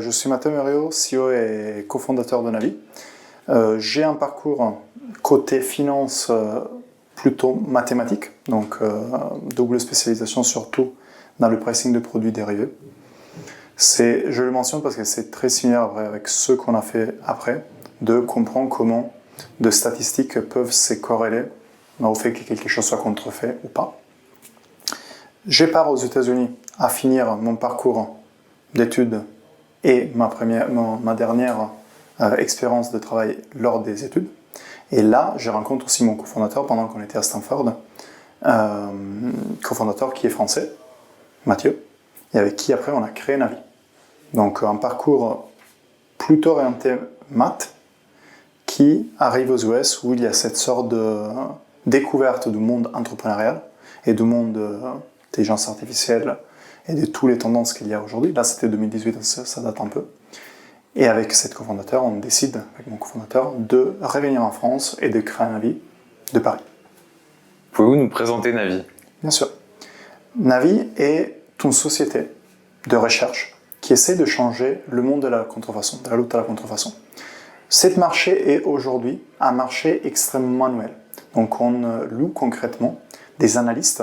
Je suis Matteo Murio, CEO et cofondateur de Navi. J'ai un parcours côté finance plutôt mathématique, donc double spécialisation surtout dans le pricing de produits dérivés. Je le mentionne parce que c'est très similaire avec ce qu'on a fait après, de comprendre comment de statistiques peuvent se corréler au fait que quelque chose soit contrefait ou pas. Je pars aux États-Unis à finir mon parcours d'études et ma dernière expérience de travail lors des études. Et là, je rencontre aussi mon cofondateur pendant qu'on était à Stanford, cofondateur qui est français, Mathieu, et avec qui après on a créé Navi. Donc un parcours plutôt orienté maths qui arrive aux US où il y a cette sorte de découverte du monde entrepreneurial et du monde d'intelligence artificielle et de toutes les tendances qu'il y a aujourd'hui. Là, c'était 2018, ça date un peu. Et avec cette cofondateur, on décide, avec mon cofondateur, de revenir en France et de créer Navi de Paris. Pouvez-vous nous présenter Navi ? Bien sûr. Navi est une société de recherche qui essaie de changer le monde de la contrefaçon, de la lutte à la contrefaçon. Ce marché est aujourd'hui un marché extrêmement manuel. Donc on loue concrètement des analystes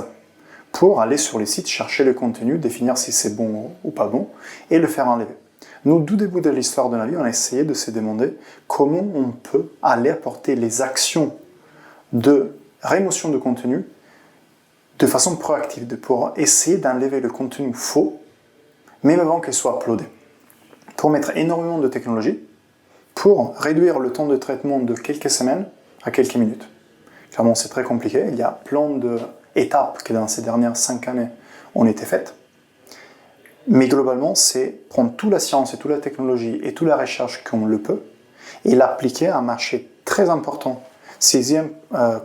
pour aller sur les sites, chercher le contenu, définir si c'est bon ou pas bon, et le faire enlever. Nous, du début de l'histoire de Navi, on a essayé de se demander comment on peut aller apporter les actions de rémotion de contenu de façon proactive, pour essayer d'enlever le contenu faux, même avant qu'il soit uploadé. Pour mettre énormément de technologie, pour réduire le temps de traitement de quelques semaines à quelques minutes. Clairement, c'est très compliqué, il y a plein d'étapes qui dans ces dernières 5 années ont été faites. Mais globalement, c'est prendre toute la science et toute la technologie et toute la recherche qu'on le peut et l'appliquer à un marché très important. 6e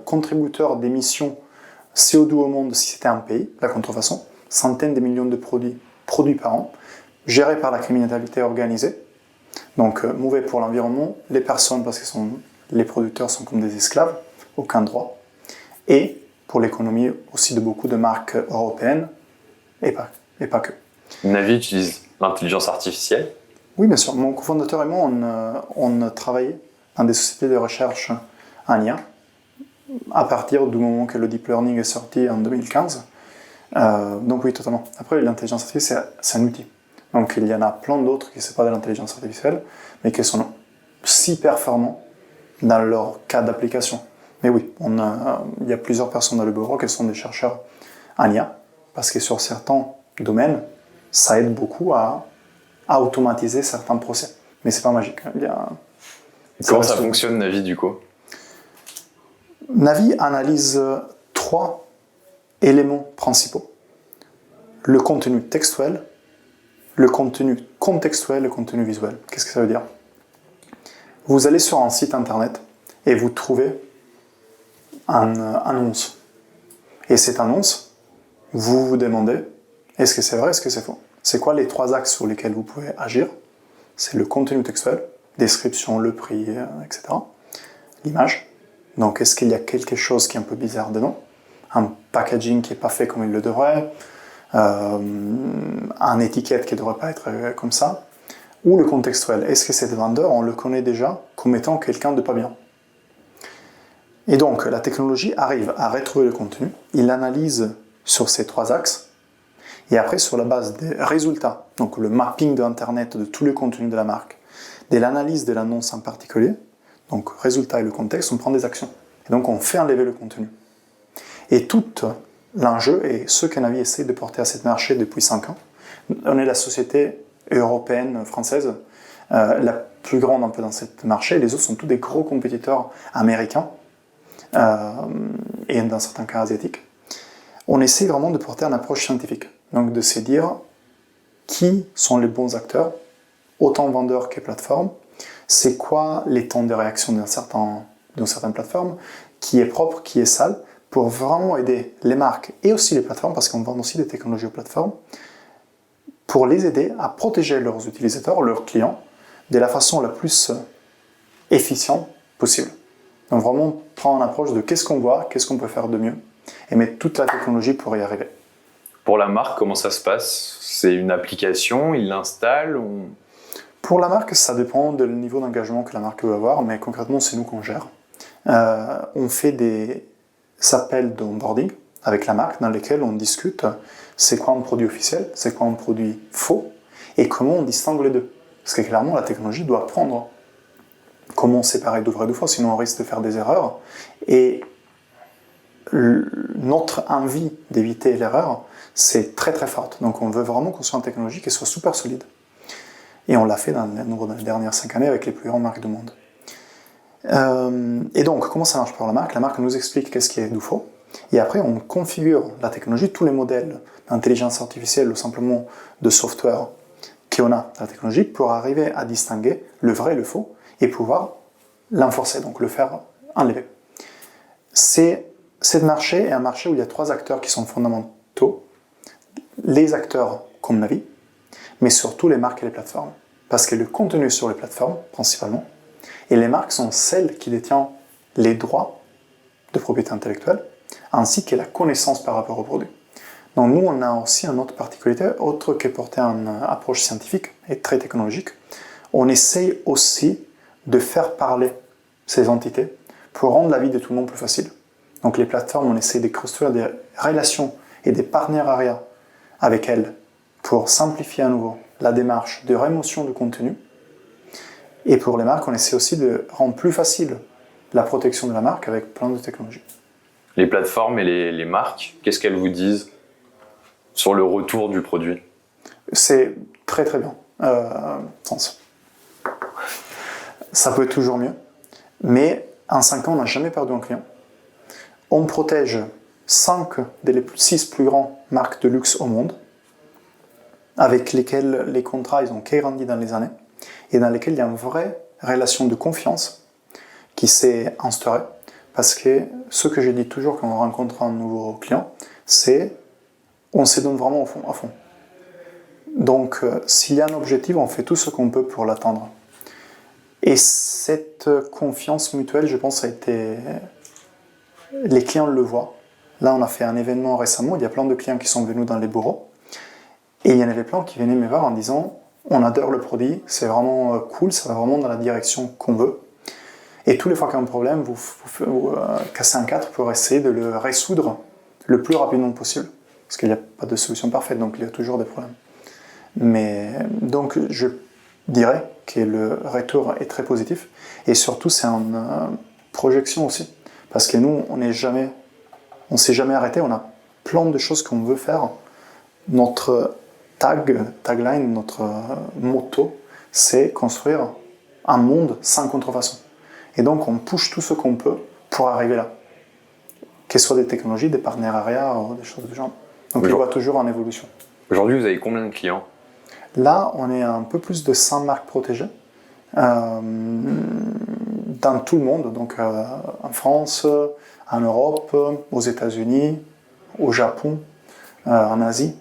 contributeur d'émissions CO2 au monde si c'était un pays, la contrefaçon, centaines de millions de produits par an, gérés par la criminalité organisée. Donc mauvais pour l'environnement, les personnes parce que les producteurs sont comme des esclaves, aucun droit. Et pour l'économie aussi de beaucoup de marques européennes et pas que. Navi utilise l'intelligence artificielle ? Oui, bien sûr. Mon cofondateur et moi, on travaillait dans des sociétés de recherche en IA à partir du moment que le deep learning est sorti en 2015. Donc oui, totalement. Après, l'intelligence artificielle, c'est un outil. Donc il y en a plein d'autres qui ne sont pas de l'intelligence artificielle, mais qui sont si performants dans leur cas d'application. Mais oui, il y a plusieurs personnes dans le bureau qui sont des chercheurs en IA, parce que sur certains domaines, ça aide beaucoup à automatiser certains procès. Mais c'est pas magique. Comment ça fonctionne Navi du coup ? Navi analyse 3 éléments principaux. Le contenu textuel, le contenu contextuel et le contenu visuel. Qu'est-ce que ça veut dire ? Vous allez sur un site internet et vous trouvez une annonce. Et cette annonce, vous vous demandez, est-ce que c'est vrai, est-ce que c'est faux ? C'est quoi les 3 axes sur lesquels vous pouvez agir ? C'est le contenu textuel, description, le prix, etc. L'image. Donc, est-ce qu'il y a quelque chose qui est un peu bizarre dedans ? Un packaging qui n'est pas fait comme il le devrait, un étiquette qui ne devrait pas être comme ça, ou le contextuel. Est-ce que cet vendeur, on le connaît déjà comme étant quelqu'un de pas bien ? Et donc, la technologie arrive à retrouver le contenu, il l'analyse sur ces 3 axes, et après, sur la base des résultats, donc le mapping d'Internet de tous les contenus de la marque, de l'analyse de l'annonce en particulier, donc résultat et le contexte, on prend des actions. Et donc, on fait enlever le contenu. Et tout l'enjeu, et ce que Navi essaie de porter à ce marché depuis 5 ans, on est la société européenne, française, la plus grande un peu dans ce marché. Les autres sont tous des gros compétiteurs américains, et dans certains cas asiatiques. On essaie vraiment de porter une approche scientifique. Donc de se dire qui sont les bons acteurs, autant vendeurs que plateformes, c'est quoi les temps de réaction d'une certaine plateforme, qui est propre, qui est sale, pour vraiment aider les marques et aussi les plateformes, parce qu'on vend aussi des technologies aux plateformes, pour les aider à protéger leurs utilisateurs, leurs clients, de la façon la plus efficiente possible. Donc vraiment prendre une approche de qu'est-ce qu'on voit, qu'est-ce qu'on peut faire de mieux, et mettre toute la technologie pour y arriver. Pour la marque, comment ça se passe ? C'est une application, ils l'installent Pour la marque, ça dépend du niveau d'engagement que la marque veut avoir, mais concrètement, c'est nous qu'on gère. On fait des appels d'onboarding avec la marque dans lesquels on discute c'est quoi un produit officiel, c'est quoi un produit faux, et comment on distingue les deux. Parce que clairement, la technologie doit apprendre comment séparer de vrai de faux, sinon on risque de faire des erreurs. Et notre envie d'éviter l'erreur, c'est très très forte. Donc on veut vraiment construire une technologie qui soit super solide. Et on l'a fait dans les dernières 5 années avec les plus grandes marques du monde. Et donc, comment ça marche pour la marque? La marque nous explique qu'est-ce qui est du faux. Et après, on configure la technologie, tous les modèles d'intelligence artificielle ou simplement de software qu'on a dans la technologie pour arriver à distinguer le vrai et le faux et pouvoir l'enforcer, donc le faire enlever. Ce marché est un marché où il y a 3 acteurs qui sont fondamentaux. Les acteurs comme Navi, mais surtout les marques et les plateformes. Parce que le contenu sur les plateformes, principalement, et les marques sont celles qui détiennent les droits de propriété intellectuelle, ainsi que la connaissance par rapport au produit. Donc nous, on a aussi une autre particularité, autre que porter une approche scientifique et très technologique. On essaye aussi de faire parler ces entités pour rendre la vie de tout le monde plus facile. Donc les plateformes, on essaie de construire des relations et des partenariats avec elles pour simplifier à nouveau la démarche de rémotion de contenu. Et pour les marques, on essaie aussi de rendre plus facile la protection de la marque avec plein de technologies. Les plateformes et les marques, qu'est-ce qu'elles vous disent sur le retour du produit? C'est très très bien. Ça peut être toujours mieux. Mais en 5 ans, on n'a jamais perdu un client. On protège 5 des 6 plus grandes marques de luxe au monde, avec lesquelles les contrats ils ont grandi dans les années, et dans lesquels il y a une vraie relation de confiance qui s'est instaurée. Parce que ce que je dis toujours quand on rencontre un nouveau client, c'est on se donne vraiment à fond. Donc s'il y a un objectif, on fait tout ce qu'on peut pour l'atteindre. Et cette confiance mutuelle, je pense, les clients le voient. Là, on a fait un événement récemment, il y a plein de clients qui sont venus dans les bureaux. Et il y en avait plein qui venaient me voir en disant « On adore le produit, c'est vraiment cool, ça va vraiment dans la direction qu'on veut. » Et tous les fois qu'il y a un problème, vous cassez un cadre pour essayer de le résoudre le plus rapidement possible. Parce qu'il n'y a pas de solution parfaite, donc il y a toujours des problèmes. Mais donc je dirais que le retour est très positif. Et surtout, c'est une projection aussi. Parce que nous, on s'est jamais arrêté, on a plein de choses qu'on veut faire. Notre tagline, notre motto, c'est construire un monde sans contrefaçon. Et donc on pousse tout ce qu'on peut pour arriver là. Que ce soit des technologies, des partenariats, ou des choses du genre. Donc on voit toujours en évolution. Aujourd'hui, vous avez combien de clients? Là, on est à un peu plus de 100 marques protégées dans tout le monde, donc en France, en Europe, aux États-Unis, au Japon, en Asie,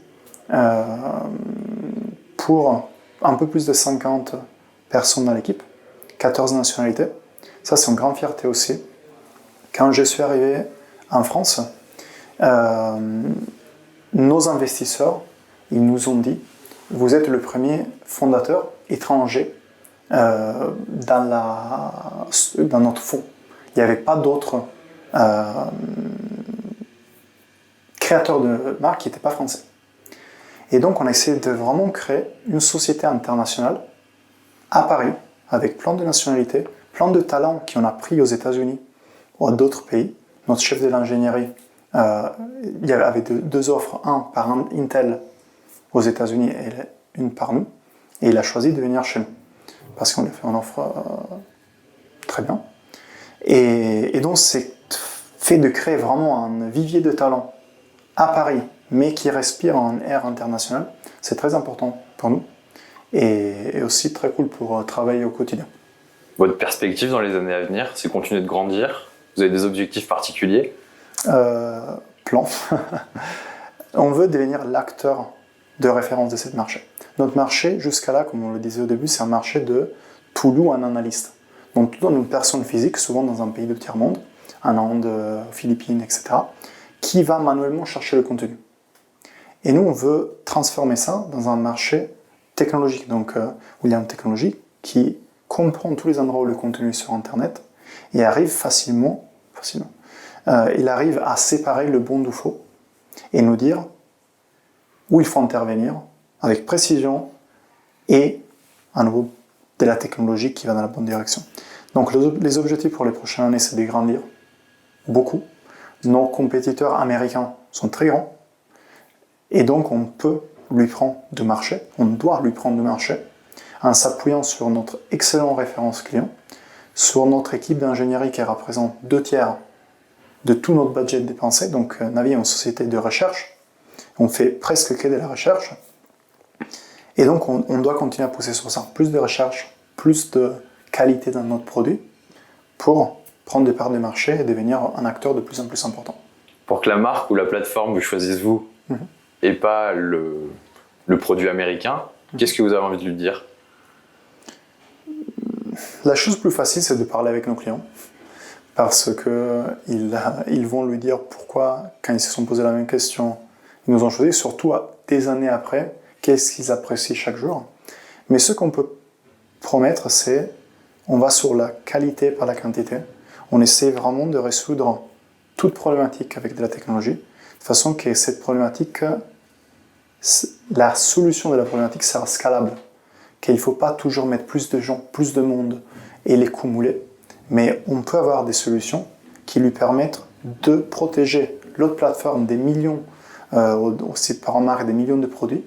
pour un peu plus de 50 personnes dans l'équipe, 14 nationalités. Ça, c'est une grande fierté aussi. Quand je suis arrivé en France, nos investisseurs, ils nous ont dit « Vous êtes le premier fondateur étranger dans notre fonds. » Il n'y avait pas d'autres créateurs de marques qui n'étaient pas français. Et donc, on a essayé de vraiment créer une société internationale à Paris, avec plein de nationalités, plein de talents qu'on a pris aux États-Unis ou à d'autres pays. Notre chef de l'ingénierie, il y avait 2 offres, un par Intel aux États-Unis et une par nous. Et il a choisi de venir chez nous, parce qu'on lui a fait une offre très bien. Et donc, c'est fait de créer vraiment un vivier de talents à Paris, mais qui respire en air international. C'est très important pour nous et aussi très cool pour travailler au quotidien. Votre perspective dans les années à venir, c'est continuer de grandir? Vous avez des objectifs particuliers? Plan. On veut devenir l'acteur de référence de ce marché. Notre marché, jusqu'à là, comme on le disait au début, c'est un marché de tout loup en analyste. Donc tout une personne physique, souvent dans un pays de tiers-monde, en Inde, Philippines, etc., qui va manuellement chercher le contenu. Et nous, on veut transformer ça dans un marché technologique, donc William Technologies, qui comprend tous les endroits où le contenu est sur Internet et arrive facilement, il arrive à séparer le bon du faux et nous dire où il faut intervenir avec précision et à nouveau de la technologie qui va dans la bonne direction. Donc les objectifs pour les prochaines années, c'est de grandir beaucoup. Nos compétiteurs américains sont très grands et donc on peut lui prendre de marché, on doit lui prendre de marché en s'appuyant sur notre excellent référence client, sur notre équipe d'ingénierie qui représente 2/3 de tout notre budget dépensé. Donc Navi est une société de recherche, on fait presque que de la recherche et donc on doit continuer à pousser sur ça, plus de recherche, plus de qualité dans notre produit pour prendre des parts de marché et devenir un acteur de plus en plus important. Pour que la marque ou la plateforme vous choisisse vous et pas le produit américain, qu'est-ce que vous avez envie de lui dire? La chose plus facile, c'est de parler avec nos clients parce qu'ils vont lui dire pourquoi, quand ils se sont posé la même question, ils nous ont choisi, surtout des années après, qu'est-ce qu'ils apprécient chaque jour. Mais ce qu'on peut promettre, c'est on va sur la qualité par la quantité. On essaie vraiment de résoudre toute problématique avec de la technologie, de façon que cette problématique, la solution de la problématique sera scalable, qu'il ne faut pas toujours mettre plus de gens, plus de monde et les cumuler, mais on peut avoir des solutions qui lui permettent de protéger l'autre plateforme des millions, aussi par marque des millions de produits,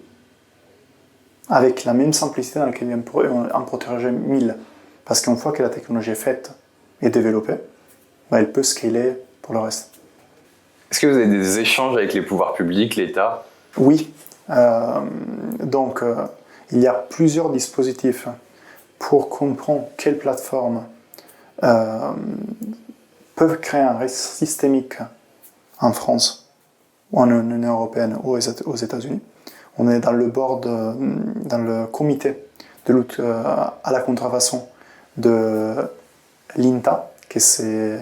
avec la même simplicité dans laquelle on pourrait en protéger 1000. Parce qu'une fois que la technologie est faite et développée, elle peut scaler pour le reste. Est-ce que vous avez des échanges avec les pouvoirs publics, l'État? Oui. Donc, il y a plusieurs dispositifs pour comprendre quelles plateformes peuvent créer un risque systémique en France, ou en Union européenne, ou aux États-Unis. On est dans le comité de lutte à la contrefaçon de l'INTA, qui c'est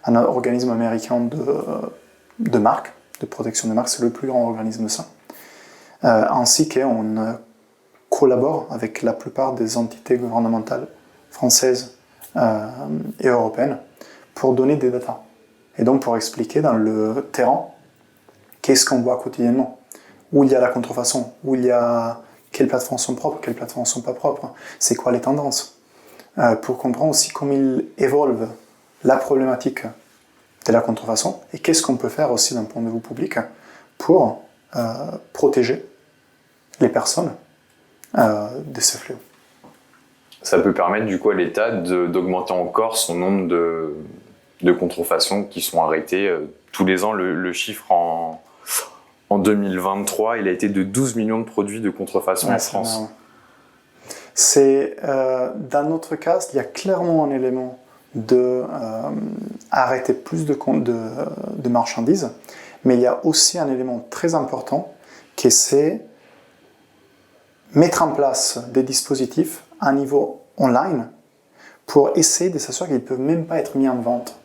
un organisme américain de marque, de protection des marques, c'est le plus grand organisme de ça. Ainsi qu'on collabore avec la plupart des entités gouvernementales françaises et européennes pour donner des datas. Et donc pour expliquer dans le terrain qu'est-ce qu'on voit quotidiennement, où il y a la contrefaçon, où il y a quelles plateformes sont propres, quelles plateformes ne sont pas propres, c'est quoi les tendances. Pour comprendre aussi comment ils évolvent la problématique de la contrefaçon et qu'est-ce qu'on peut faire aussi d'un point de vue public pour protéger les personnes de ces fléaux. Ça peut permettre du coup à l'État d'augmenter encore son nombre de contrefaçons qui sont arrêtées tous les ans. Le chiffre en 2023, il a été de 12 millions de produits de contrefaçon en France. Dans notre cas, il y a clairement un élément d'arrêter plus de marchandises, mais il y a aussi un élément très important qui c'est mettre en place des dispositifs à niveau online pour essayer de s'assurer qu'ils ne peuvent même pas être mis en vente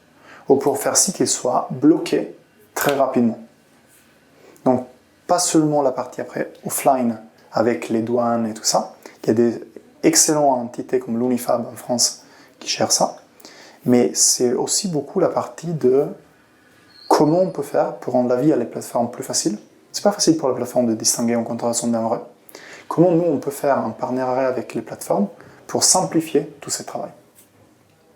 ou pour faire si qu'ils soient bloqués très rapidement. Donc, pas seulement la partie après offline avec les douanes et tout ça, il y a des excellentes entités comme l'Unifab en France qui gèrent ça, mais c'est aussi beaucoup la partie de comment on peut faire pour rendre la vie à les plateformes plus facile. C'est pas facile pour la plateforme de distinguer en contrefaçon d'un vrai. Comment nous on peut faire un partenariat avec les plateformes pour simplifier tout ce travail.